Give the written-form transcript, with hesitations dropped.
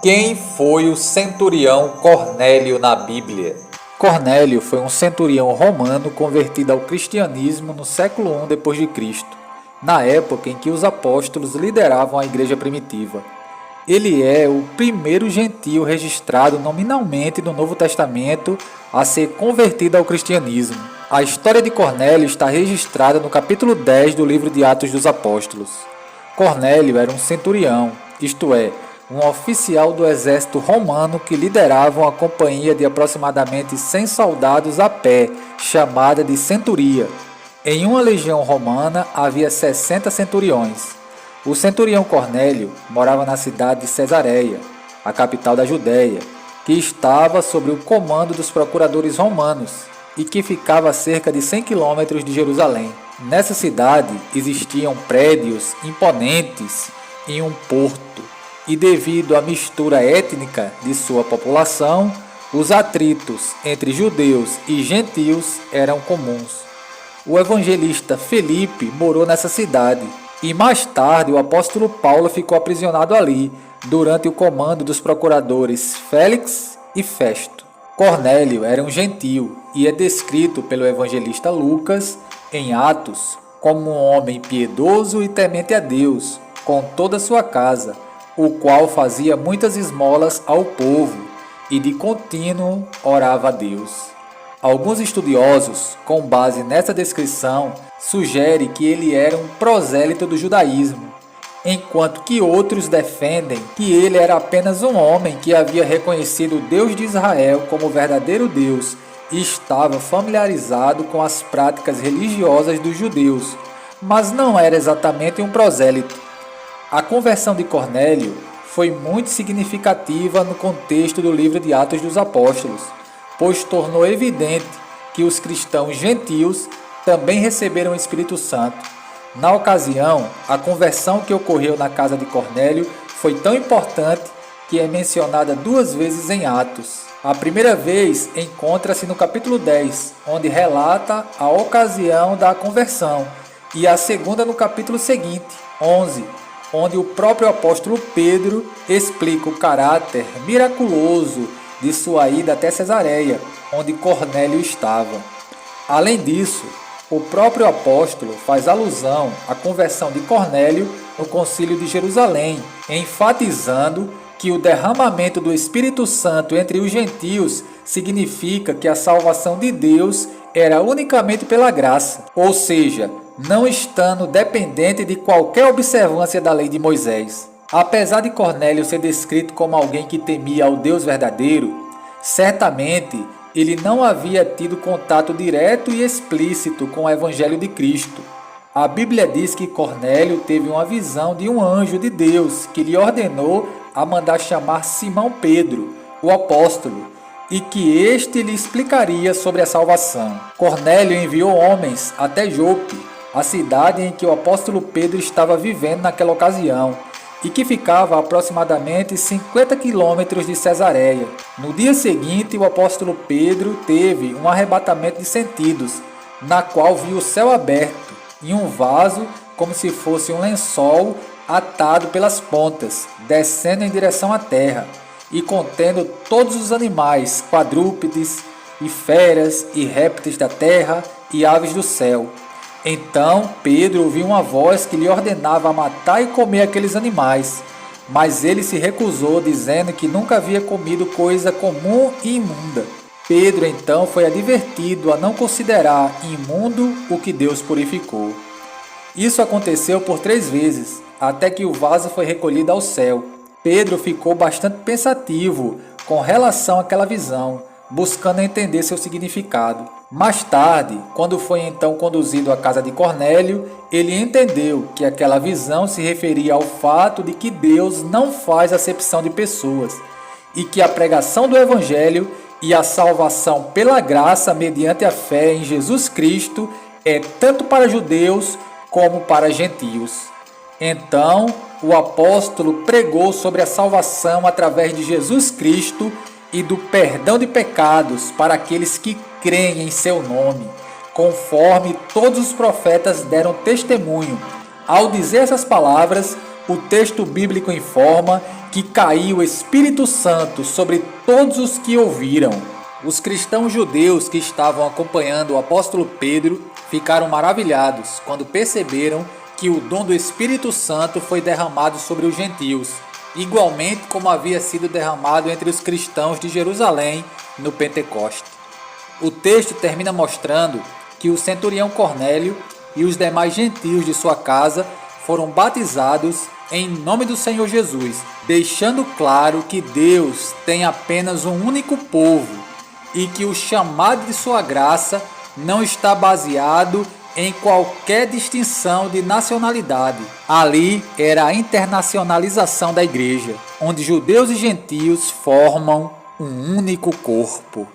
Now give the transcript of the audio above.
Quem foi o centurião Cornélio na Bíblia? Cornélio foi um centurião romano convertido ao cristianismo no século I d.C., na época em que os apóstolos lideravam a igreja primitiva. Ele é o primeiro gentio registrado nominalmente no Novo Testamento a ser convertido ao cristianismo. A história de Cornélio está registrada no capítulo 10 do livro de Atos dos Apóstolos. Cornélio era um centurião, isto é, um oficial do exército romano que liderava uma companhia de aproximadamente 100 soldados a pé, chamada de centuria. Em uma legião romana havia 60 centuriões. O centurião Cornélio morava na cidade de Cesareia, a capital da Judéia, que estava sob o comando dos procuradores romanos e que ficava a cerca de 100 quilômetros de Jerusalém. Nessa cidade existiam prédios imponentes e um porto, e devido à mistura étnica de sua população, os atritos entre judeus e gentios eram comuns. O evangelista Felipe morou nessa cidade e mais tarde o apóstolo Paulo ficou aprisionado ali durante o comando dos procuradores Félix e Festo. Cornélio era um gentio e é descrito pelo evangelista Lucas em Atos como um homem piedoso e temente a Deus, com toda a sua casa, o qual fazia muitas esmolas ao povo e de contínuo orava a Deus. Alguns estudiosos, com base nessa descrição, sugerem que ele era um prosélito do judaísmo, enquanto que outros defendem que ele era apenas um homem que havia reconhecido o Deus de Israel como verdadeiro Deus e estava familiarizado com as práticas religiosas dos judeus, mas não era exatamente um prosélito. A conversão de Cornélio foi muito significativa no contexto do livro de Atos dos Apóstolos, pois tornou evidente que os cristãos gentios também receberam o Espírito Santo. Na ocasião, a conversão que ocorreu na casa de Cornélio foi tão importante que é mencionada 2 vezes em Atos. A primeira vez encontra-se no capítulo 10, onde relata a ocasião da conversão, e a segunda no capítulo seguinte, 11, onde o próprio apóstolo Pedro explica o caráter miraculoso de sua ida até Cesareia, onde Cornélio estava. Além disso, o próprio apóstolo faz alusão à conversão de Cornélio no Concílio de Jerusalém, enfatizando que o derramamento do Espírito Santo entre os gentios significa que a salvação de Deus era unicamente pela graça, ou seja, não estando dependente de qualquer observância da lei de Moisés. Apesar de Cornélio ser descrito como alguém que temia ao Deus verdadeiro, certamente ele não havia tido contato direto e explícito com o Evangelho de Cristo. A Bíblia diz que Cornélio teve uma visão de um anjo de Deus que lhe ordenou a mandar chamar Simão Pedro, o apóstolo, e que este lhe explicaria sobre a salvação. Cornélio enviou homens até Jope, a cidade em que o apóstolo Pedro estava vivendo naquela ocasião, e que ficava a aproximadamente 50 quilômetros de Cesareia. No dia seguinte, o apóstolo Pedro teve um arrebatamento de sentidos, na qual viu o céu aberto e um vaso como se fosse um lençol atado pelas pontas, descendo em direção à terra, e contendo todos os animais, quadrúpedes, e feras, e répteis da terra, e aves do céu. Então Pedro ouviu uma voz que lhe ordenava matar e comer aqueles animais, mas ele se recusou, dizendo que nunca havia comido coisa comum e imunda. Pedro então foi advertido a não considerar imundo o que Deus purificou. Isso aconteceu por 3 vezes, até que o vaso foi recolhido ao céu. Pedro ficou bastante pensativo com relação àquela visão, buscando entender seu significado. Mais tarde, quando foi então conduzido à casa de Cornélio, ele entendeu que aquela visão se referia ao fato de que Deus não faz acepção de pessoas e que a pregação do Evangelho e a salvação pela graça mediante a fé em Jesus Cristo é tanto para judeus como para gentios. Então, o apóstolo pregou sobre a salvação através de Jesus Cristo e do perdão de pecados para aqueles que creem em seu nome, conforme todos os profetas deram testemunho. Ao dizer essas palavras, O texto bíblico informa que caiu o Espírito Santo sobre todos os que ouviram. Os cristãos judeus que estavam acompanhando o apóstolo Pedro ficaram maravilhados quando perceberam que o dom do Espírito Santo foi derramado sobre os gentios, igualmente como havia sido derramado entre os cristãos de Jerusalém no Pentecoste. O texto termina mostrando que o centurião Cornélio e os demais gentios de sua casa foram batizados em nome do Senhor Jesus, deixando claro que Deus tem apenas um único povo e que o chamado de sua graça não está baseado em qualquer distinção de nacionalidade. Ali era a internacionalização da igreja, onde judeus e gentios formam um único corpo.